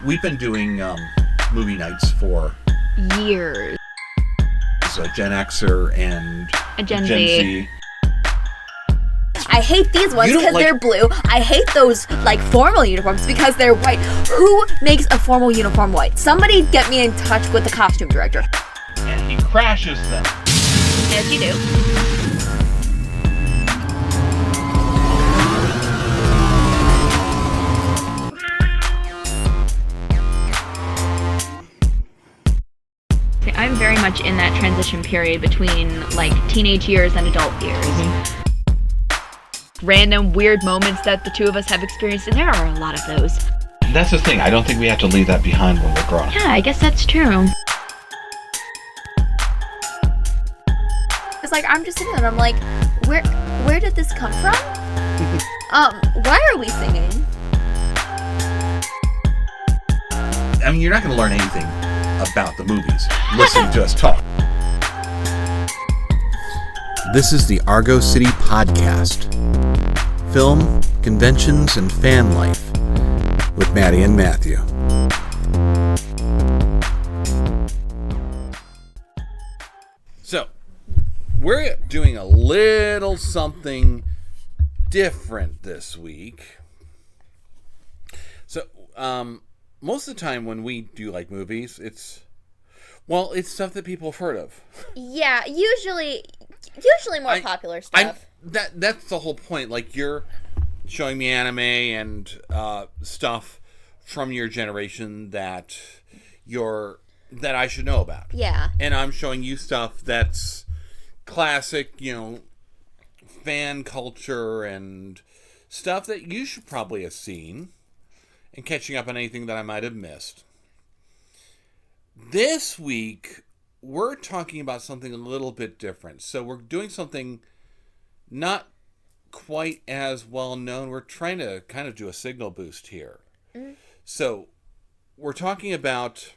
We've been doing movie nights for years. So Gen Xer and A Gen Z. I hate these ones because they're blue. I hate those, formal uniforms because they're white. Who makes a formal uniform white? Somebody get me in touch with the costume director. And he crashes them. Yes, you do. I'm very much in that transition period between, teenage years and adult years. Mm-hmm. Random weird moments that the two of us have experienced, and there are a lot of those. That's the thing. I don't think we have to leave that behind when we're grown up. Yeah, I guess that's true. It's I'm just sitting there and I'm like, where did this come from? Why are we singing? I mean, you're not going to learn anything about the movies listening to us talk. This is the Argo City Podcast. Film, conventions, and fan life with Maddie and Matthew. So, we're doing a little something different this week. So, most of the time when we do movies, it's stuff that people have heard of. Yeah, usually more popular stuff. That's the whole point. You're showing me anime and stuff from your generation that I should know about. Yeah. And I'm showing you stuff that's classic, fan culture and stuff that you should probably have seen, and catching up on anything that I might have missed. This week, we're talking about something a little bit different. So we're doing something not quite as well known. We're trying to kind of do a signal boost here. Mm-hmm. So we're talking about,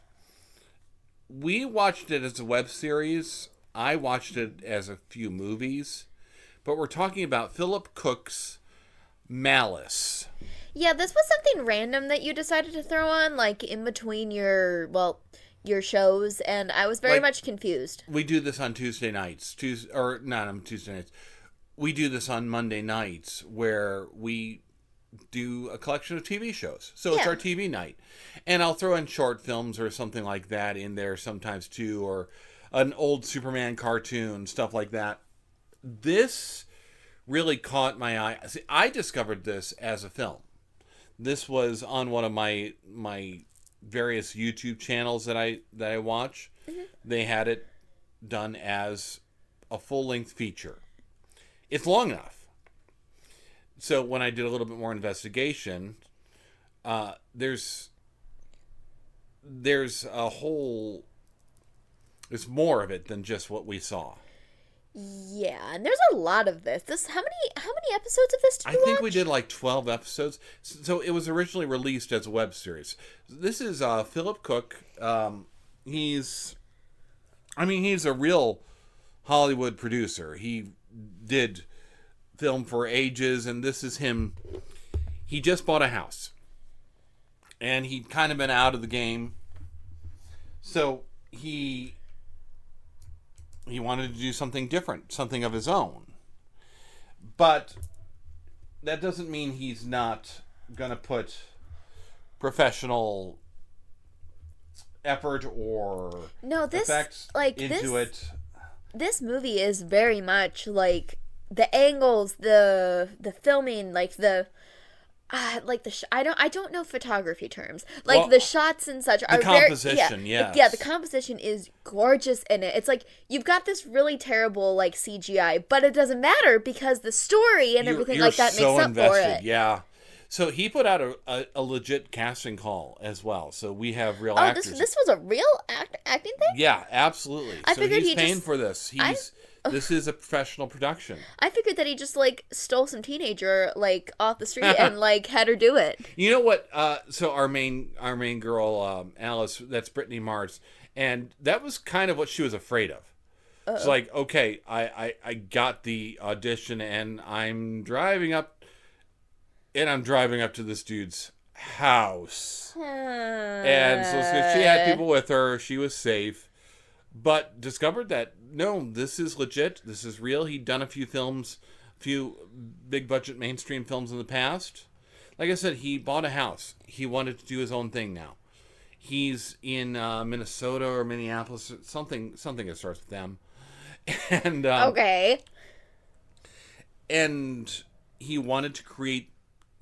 we watched it as a web series. I watched it as a few movies. But we're talking about Phillip Cook's Malice. Yeah, this was something random that you decided to throw on, in between your shows, and I was very much confused. We do this on Tuesday nights. Not on Tuesday nights. We do this on Monday nights, where we do a collection of TV shows. So It's our TV night. And I'll throw in short films or something like that in there sometimes too, or an old Superman cartoon, stuff like that. This really caught my eye. See, I discovered this as a film. This was on one of my various YouTube channels that I watch. Mm-hmm. They had it done as a full-length feature. It's long enough. So when I did a little bit more investigation, there's more of it than just what we saw. Yeah, and there's a lot of this. How many episodes of this did you watch? I think we did 12 episodes. So it was originally released as a web series. This is Phillip Cook. He's a real Hollywood producer. He did film for ages, and this is him. He just bought a house. And he'd kind of been out of the game. So he wanted to do something different, something of his own. But that doesn't mean he's not going to put professional effort or effects into it. This movie is very much the angles, the filming, I don't know photography terms. The shots and such are the composition, yes. Yeah, the composition is gorgeous in it. It's you've got this really terrible CGI, but it doesn't matter because the story and everything like that makes up for it. Yeah. So he put out a legit casting call as well. So we have real actors. This was a real acting thing? Yeah, absolutely. I figured he's paying for this. This is a professional production. I figured that he just stole some teenager off the street and had her do it. You know what? So our main girl, Alice, that's Brittany Mars, and that was kind of what she was afraid of. Uh-oh. It's okay, I got the audition and I'm driving up to this dude's house. And so she had people with her. She was safe. But discovered that, no, this is legit. This is real. He'd done a few films, a few big budget mainstream films in the past. Like I said, he bought a house. He wanted to do his own thing now. He's in Minnesota or Minneapolis, something that starts with them. And okay. And he wanted to create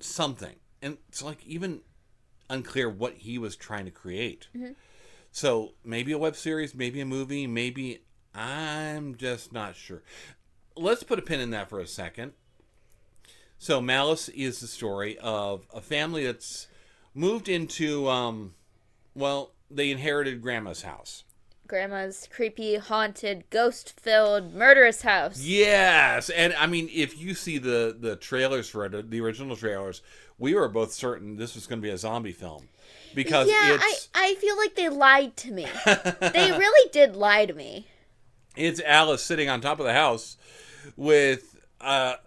something. And it's like even unclear what he was trying to create. Mm-hmm. So maybe a web series, maybe a movie, maybe I'm just not sure. Let's put a pin in that for a second. So Malice is the story of a family that's moved into, they inherited Grandma's house. Grandma's creepy, haunted, ghost-filled, murderous house. Yes! And, I mean, if you see the trailers for it, the original trailers, we were both certain this was going to be a zombie film. Because I feel like they lied to me. They really did lie to me. It's Alice sitting on top of the house with an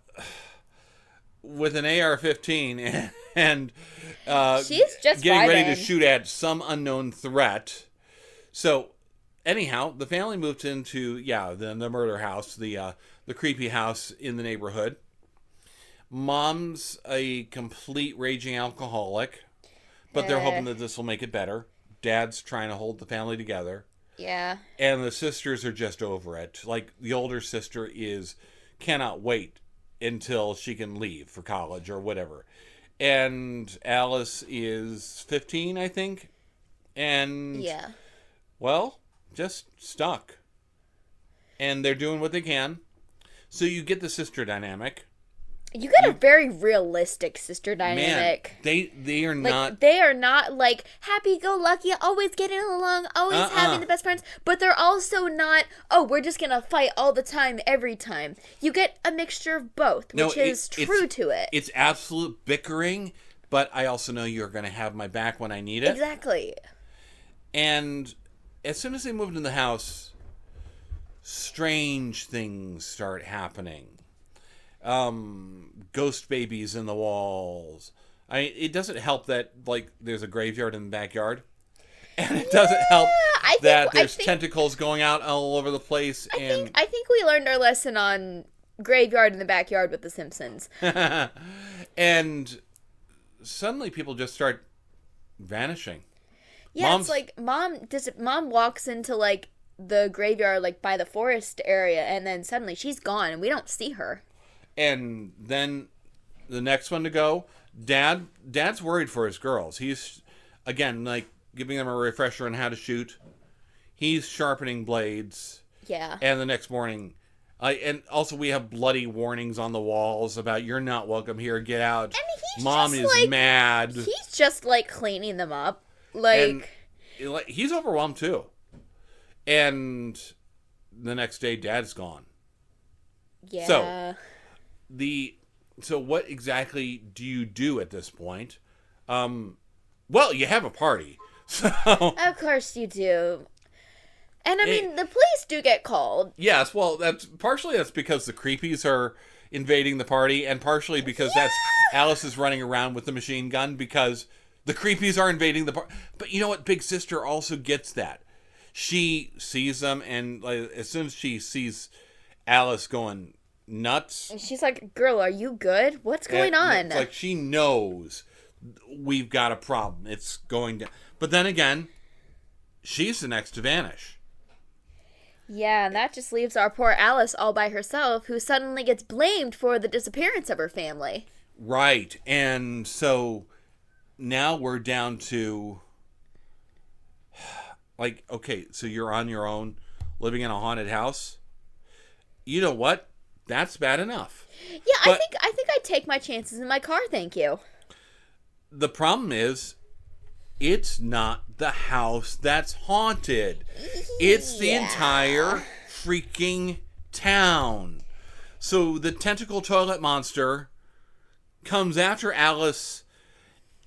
AR-15 and she's just getting vibing. ready to shoot at some unknown threat. So, anyhow, the family moved into the murder house, the creepy house in the neighborhood. Mom's a complete raging alcoholic, but they're hoping that this will make it better. Dad's trying to hold the family together. Yeah. And the sisters are just over it. Like, the older sister cannot wait until she can leave for college or whatever. And Alice is 15, I think. And, just stuck. And they're doing what they can. So you get the sister dynamic. You get a very realistic sister dynamic. Man, they are not... They are not, happy-go-lucky, always getting along, always having the best friends. But they're also not, we're just going to fight all the time, every time. You get a mixture of both, which is true to it. It's absolute bickering, but I also know you're going to have my back when I need it. Exactly. And as soon as they moved in the house, strange things start happening. Ghost babies in the walls. It doesn't help that there's a graveyard in the backyard, and it doesn't help that there's tentacles going out all over the place. I think we learned our lesson on graveyard in the backyard with The Simpsons. And suddenly people just start vanishing. Yeah, it's like mom walks into the graveyard by the forest area, and then suddenly she's gone, and we don't see her. And then the next one to go, Dad's worried for his girls. He's, again, giving them a refresher on how to shoot. He's sharpening blades. Yeah. And the next morning, and also we have bloody warnings on the walls about you're not welcome here, get out. And Mom is mad. He's just, cleaning them up. And, he's overwhelmed, too. And the next day, Dad's gone. Yeah. So what exactly do you do at this point? You have a party. So of course you do. And the police do get called. Yes, well, that's because the creepies are invading the party, and partially because that's Alice is running around with the machine gun because the creepies are invading the party. But you know what? Big Sister also gets that. She sees them, and as soon as she sees Alice going nuts. And she's like, girl, are you good? What's going on? It's like she knows we've got a problem. It's going down. But then again, she's the next to vanish. Yeah, and that just leaves our poor Alice all by herself, who suddenly gets blamed for the disappearance of her family. Right. And so now we're down to okay, so you're on your own living in a haunted house. You know what? That's bad enough. Yeah, but I think I'd take my chances in my car, thank you. The problem is, it's not the house that's haunted. It's the entire freaking town. So the tentacle toilet monster comes after Alice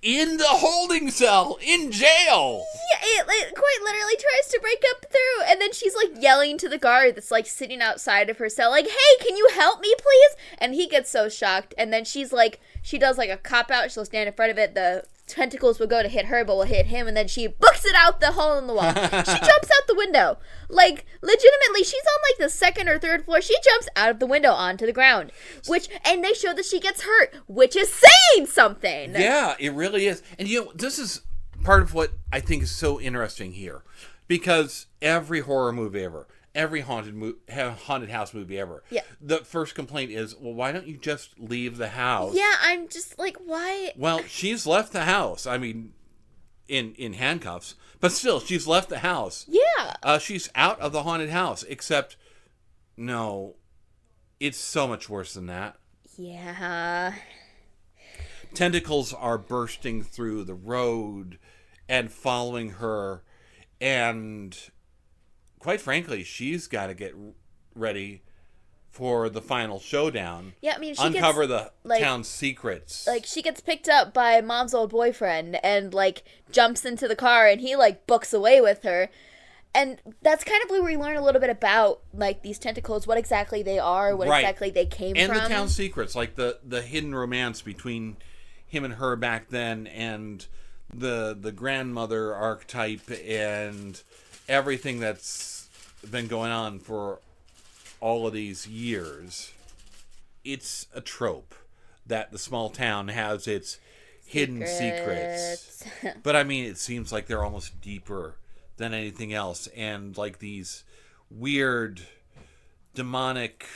in the holding cell, in jail. Yeah, it quite literally tries to break up through, and then she's yelling to the guard that's sitting outside of her cell, hey, can you help me, please? And he gets so shocked, and then she's she does a cop out. She'll stand in front of it. The tentacles will go to hit her, but will hit him, and then she books it out the hole in the wall. She jumps out the window. Like, legitimately, she's on, like, the second or third floor. She jumps out of the window onto the ground, and they show that she gets hurt, which is saying something. Yeah, it really is. And, this is part of what I think is so interesting here, because every horror movie ever, every haunted house movie ever, the first complaint is, well, why don't you just leave the house? Yeah, I'm just like, why? Well, she's left the house. I mean, in handcuffs, but still, she's left the house. Yeah. She's out of the haunted house, except, no, it's so much worse than that. Yeah. Tentacles are bursting through the road and following her, and quite frankly, she's got to get ready for the final showdown. Yeah, I mean, she uncover gets, the town's secrets. Like, she gets picked up by Mom's old boyfriend and, like, jumps into the car, and he, like, books away with her. And that's kind of where we learn a little bit about, like, these tentacles, what exactly they are, what exactly they came from. And the town's secrets, like the hidden romance between him and her back then, and the grandmother archetype, and everything that's been going on for all of these years. It's a trope that the small town has its hidden secrets. But I mean, it seems like they're almost deeper than anything else, and like these weird, demonic,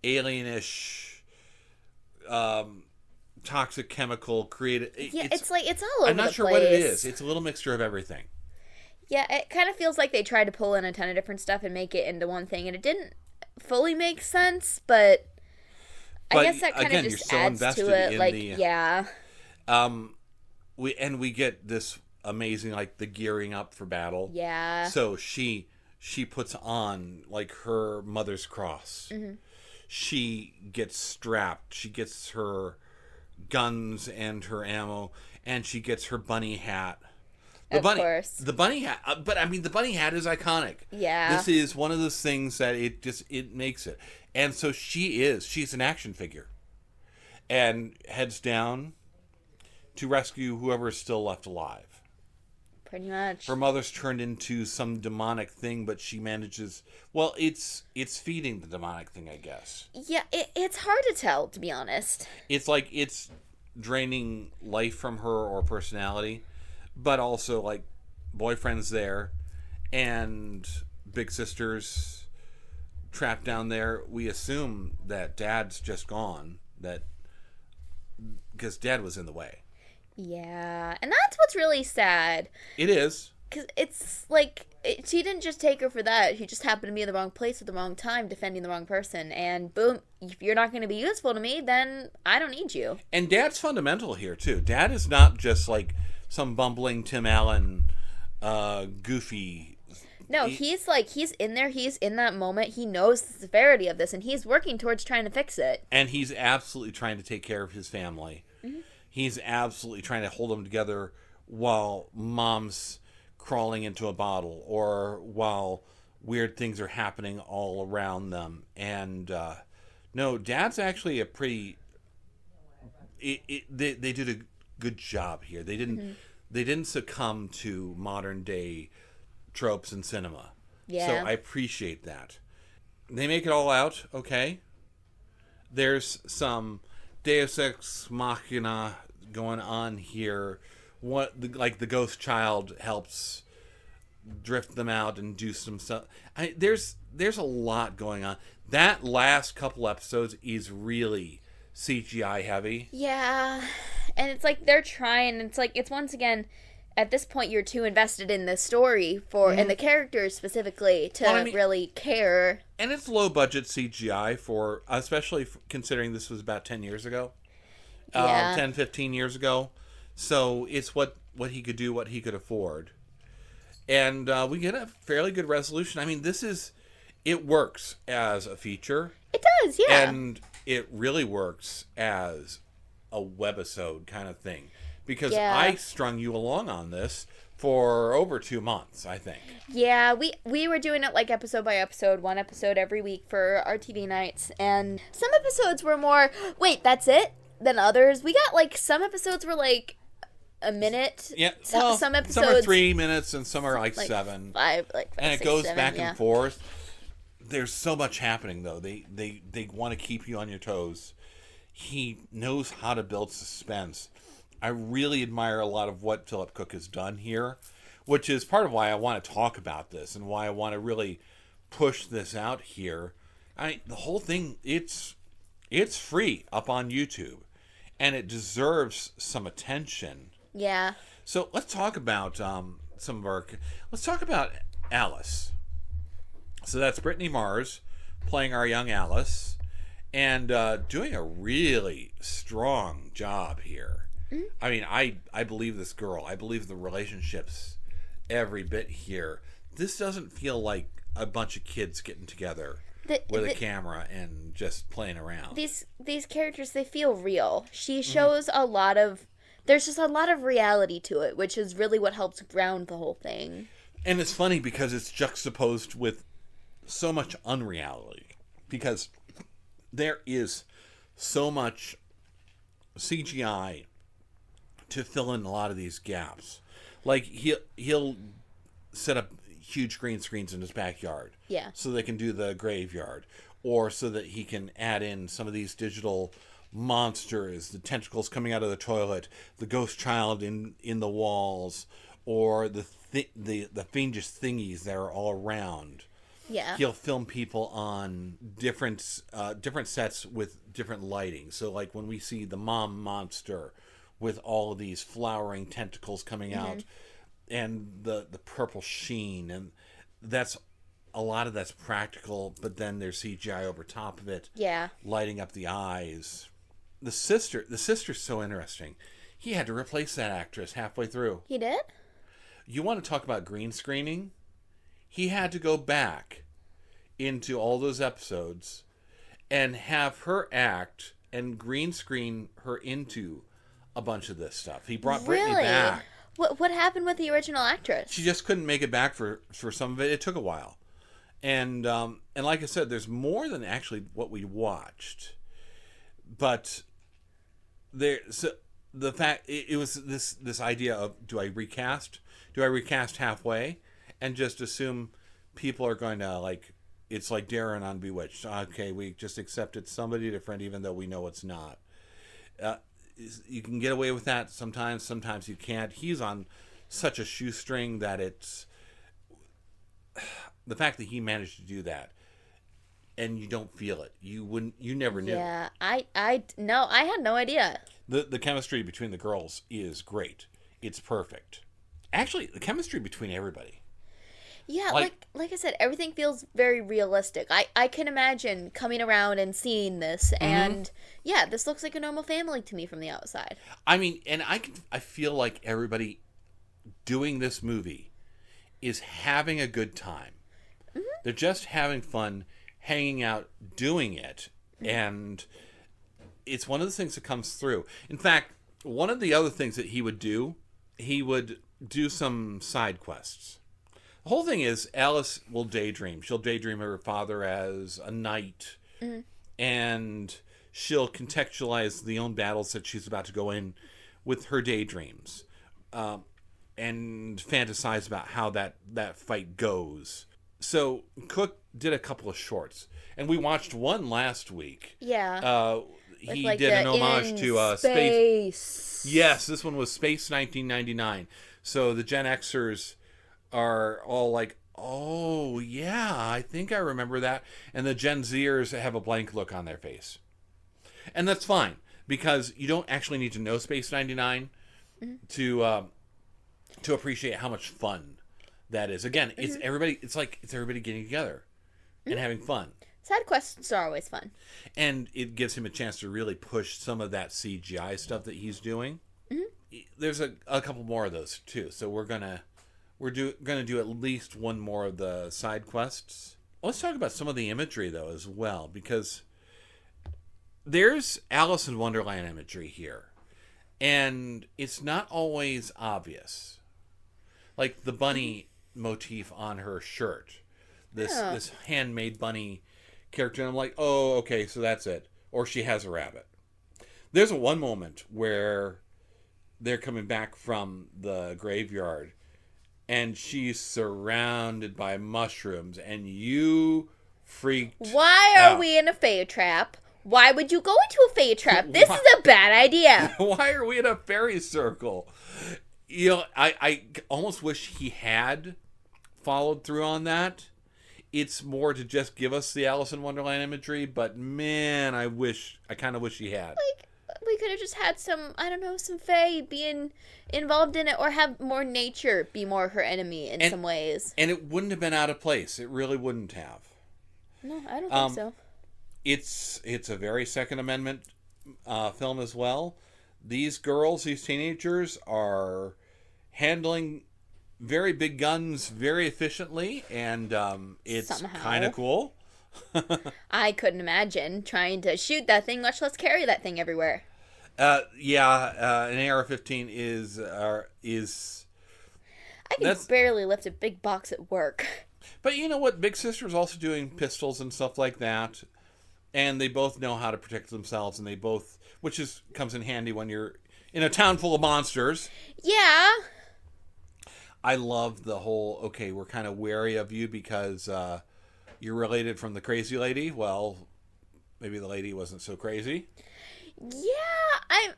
alienish, toxic chemical created. Yeah, it's like it's all over the place. I'm not sure what it is. It's a little mixture of everything. Yeah, it kind of feels like they tried to pull in a ton of different stuff and make it into one thing, and it didn't fully make sense, but I guess that kind of just adds to it. Like, yeah. We get this amazing, like, the gearing up for battle. Yeah. So she puts on, like, her mother's cross. Mm-hmm. She gets strapped. She gets her guns and her ammo, and she gets her bunny hat. Of course. The bunny hat. But, I mean, the bunny hat is iconic. Yeah. This is one of those things that it makes it. And so she's an action figure. And heads down to rescue whoever is still left alive. Pretty much. Her mother's turned into some demonic thing, but she manages... Well, it's feeding the demonic thing, I guess. Yeah, it's hard to tell, to be honest. It's like it's draining life from her or personality, but also, like, boyfriend's there, and big sister's trapped down there. We assume that dad's just gone, because dad was in the way. Yeah, and that's what's really sad. It is. Because it's like, she didn't just take her for that. She just happened to be in the wrong place at the wrong time, defending the wrong person. And boom, if you're not going to be useful to me, then I don't need you. And Dad's fundamental here, too. Dad is not just like some bumbling Tim Allen, goofy... No, he's in there. He's in that moment. He knows the severity of this, and he's working towards trying to fix it. And he's absolutely trying to take care of his family. Mm-hmm. He's absolutely trying to hold them together while Mom's crawling into a bottle, or while weird things are happening all around them. And no, Dad's actually a pretty... They did a good job here. They didn't succumb to modern day tropes in cinema. Yeah. So I appreciate that. They make it all out, okay? There's some Deus Ex Machina going on here. The ghost child helps drift them out and do some stuff. There's a lot going on. That last couple episodes is really CGI heavy. Yeah. And it's like they're trying. It's like, it's once again... At this point, you're too invested in the story and the characters specifically to really care. And it's low-budget CGI especially considering this was about 10 years ago. Yeah. 10, 15 years ago. So it's what he could do, what he could afford. And we get a fairly good resolution. I mean, it works as a feature. It does, yeah. And it really works as a webisode kind of thing. Because I strung you along on this for over 2 months, I think. Yeah, we were doing it like episode by episode, one episode every week for our TV nights. And some episodes were more, wait, that's it? Than others. We got like, some episodes were like a minute. Yeah, Some episodes. Some are 3 minutes and some are like 7. 5, and it 6, goes 7, back and forth. There's so much happening, though. They want to keep you on your toes. He knows how to build suspense. I really admire a lot of what Phillip Cook has done here, which is part of why I want to talk about this and why I want to really push this out here. The whole thing, it's free up on YouTube, and it deserves some attention. Yeah. So let's talk about let's talk about Alice. So that's Brittany Mars playing our young Alice, and doing a really strong job here. Mm-hmm. I mean, I believe this girl. I believe the relationships every bit here. This doesn't feel like a bunch of kids getting together with a camera and just playing around. These characters, they feel real. She shows a lot of... There's just a lot of reality to it, which is really what helps ground the whole thing. And it's funny because it's juxtaposed with so much unreality. Because there is so much CGI to fill in a lot of these gaps. Like, he'll set up huge green screens in his backyard. Yeah. So they can do the graveyard. Or so that he can add in some of these digital monsters, the tentacles coming out of the toilet, the ghost child in the walls, or the fiendish thingies that are all around. Yeah. He'll film people on different sets with different lighting. So like when we see the mom monster with all of these flowering tentacles coming out and the purple sheen, and a lot of that's practical, but then there's CGI over top of it. Yeah. Lighting up the eyes. The sister's so interesting. He had to replace that actress halfway through. He did? You want to talk about green screening? He had to go back into all those episodes and have her act and green screen her into a bunch of this stuff. He brought Brittany back. What happened with the original actress? She just couldn't make it back for some of it. It took a while. And like I said, there's more than actually what we watched. But the fact it was this idea of, do I recast? Do I recast halfway and just assume people are going to, like, it's like Darren on Bewitched. Okay, we just accepted somebody different even though we know it's not. You can get away with that sometimes you can't. He's on such a shoestring that it's the fact that he managed to do that and you don't feel it. You never knew. Yeah, I had no idea. The chemistry between the girls is great. It's perfect. Actually, the chemistry between everybody. Yeah, like I said, everything feels very realistic. I can imagine coming around and seeing this, and yeah, this looks like a normal family to me from the outside. I mean, and I feel like everybody doing this movie is having a good time. Mm-hmm. They're just having fun, hanging out, doing it, and it's one of the things that comes through. In fact, one of the other things that he would do some side quests. The whole thing is Alice will daydream. She'll daydream of her father as a knight, and she'll contextualize the own battles that she's about to go in with her daydreams, and fantasize about how that fight goes. So Cook did a couple of shorts, and we watched one last week. Yeah. He did an homage to Space. Yes, this one was Space 1999. So the Gen Xers are all like, oh, yeah, I think I remember that. And the Gen Zers have a blank look on their face. And that's fine, because you don't actually need to know Space 99 to appreciate how much fun that is. Again, it's everybody getting together and having fun. Side quests are always fun. And it gives him a chance to really push some of that CGI stuff that he's doing. Mm-hmm. There's a couple more of those, too. So we're gonna do at least one more of the side quests. Let's talk about some of the imagery, though, as well, because there's Alice in Wonderland imagery here, and it's not always obvious. Like the bunny motif on her shirt, this handmade bunny character, and I'm like, oh, okay, so that's it. Or she has a rabbit. There's one moment where they're coming back from the graveyard, and she's surrounded by mushrooms, and you freaked Why are we in a fairy trap? Why would you go into a fairy trap? This is a bad idea. Why are we in a fairy circle? You know, I almost wish he had followed through on that. It's more to just give us the Alice in Wonderland imagery, but man, I kind of wish he had. Like, we could have just had some fae being involved in it, or have more nature be more her enemy in some ways. And it wouldn't have been out of place. It really wouldn't have. No, I don't think so. It's a very Second Amendment film as well. These teenagers are handling very big guns very efficiently, and it's kind of cool. I couldn't imagine trying to shoot that thing, much less carry that thing everywhere. An AR-15 is. I can barely lift a big box at work. But you know what? Big Sister's also doing pistols and stuff like that, and they both know how to protect themselves, and which comes in handy when you're in a town full of monsters. Yeah. I love the whole, okay, we're kind of wary of you because you're related from the crazy lady. Well, maybe the lady wasn't so crazy. Yeah,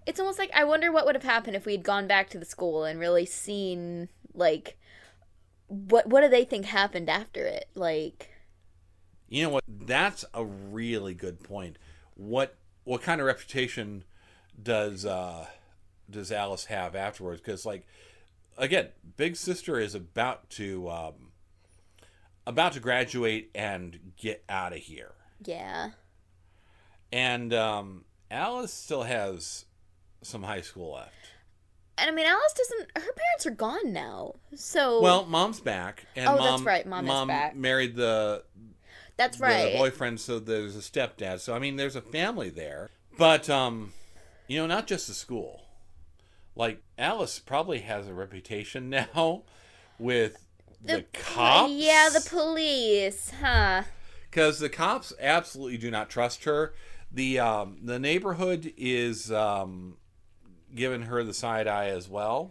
it's almost like I wonder what would have happened if we'd gone back to the school and really seen, like, what do they think happened after it? Like, you know what? That's a really good point. What kind of reputation does Alice have afterwards? Because, like, again, Big Sister is about to graduate and get out of here. Yeah. And Alice still has some high school left. And I mean, Alice doesn't. Her parents are gone now, so. Well, Mom's back, and that's right. Mom is back. Married the. That's right. The boyfriend, so there's a stepdad. So I mean, there's a family there, but not just the school. Like, Alice probably has a reputation now with the cops. Yeah, the police, huh? Because the cops absolutely do not trust her. The neighborhood is giving her the side eye as well.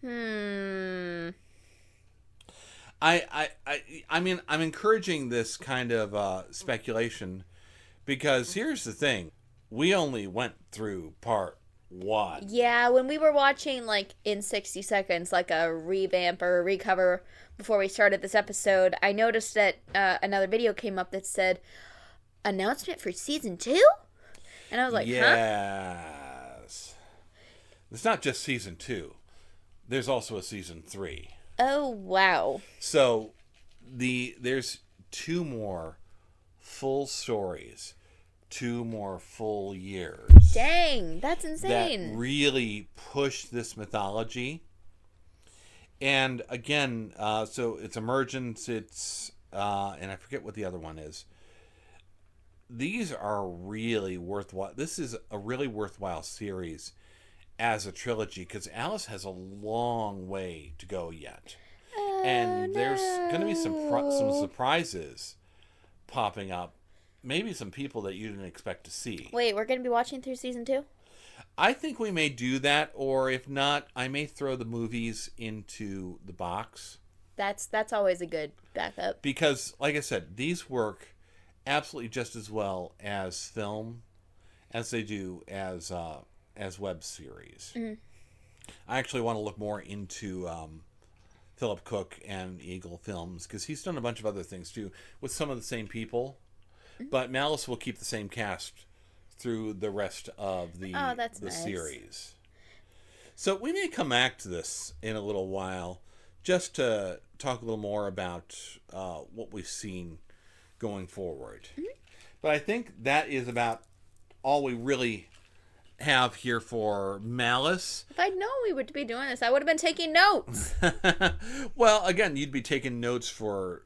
I mean, I'm encouraging this kind of speculation because here's the thing. We only went through part 1. Yeah, when we were watching, like, in 60 seconds, like a revamp or a recover before we started this episode, I noticed that another video came up that said, announcement for season 2? And I was like, yes. It's not just season 2. There's also a season 3. Oh, wow. So, there's 2 more full stories. 2 more full years. Dang, that's insane. That really push this mythology. And again, so it's Emergence, it's, and I forget what the other one is. These are really worthwhile. This is a really worthwhile series as a trilogy because Alice has a long way to go yet. And there's going to be some surprises popping up. Maybe some people that you didn't expect to see. Wait, we're going to be watching through season 2? I think we may do that, or if not, I may throw the movies into the box. That's always a good backup. Because, like I said, these work absolutely just as well as film as they do as web series. Mm-hmm. I actually want to look more into Phillip Cook and Eagle Films, because he's done a bunch of other things too, with some of the same people. But Malice will keep the same cast through the rest of the nice. Series. So we may come back to this in a little while, just to talk a little more about what we've seen going forward. Mm-hmm. But I think that is about all we really have here for Malice. If I'd known we would be doing this, I would have been taking notes. Well, again, you'd be taking notes for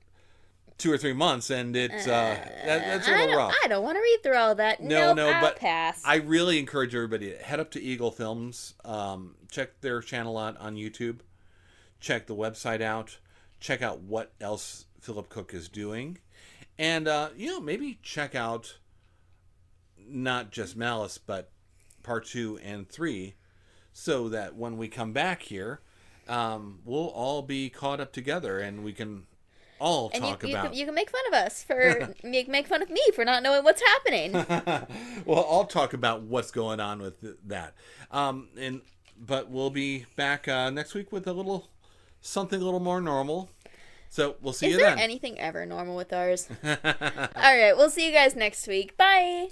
2 or 3 months, and it's that's a little rough. I don't want to read through all that. No, but pass. I really encourage everybody to head up to Eagle Films, check their channel out on YouTube, check the website out, check out what else Phillip Cook is doing, and maybe check out not just Malice, but part 2 and 3, so that when we come back here, we'll all be caught up together and we can all talk about... You can make fun of us for... make fun of me for not knowing what's happening. Well, I'll talk about what's going on with that. But we'll be back next week with something a little more normal. So we'll see you then. Is there anything ever normal with ours? All right, we'll see you guys next week. Bye!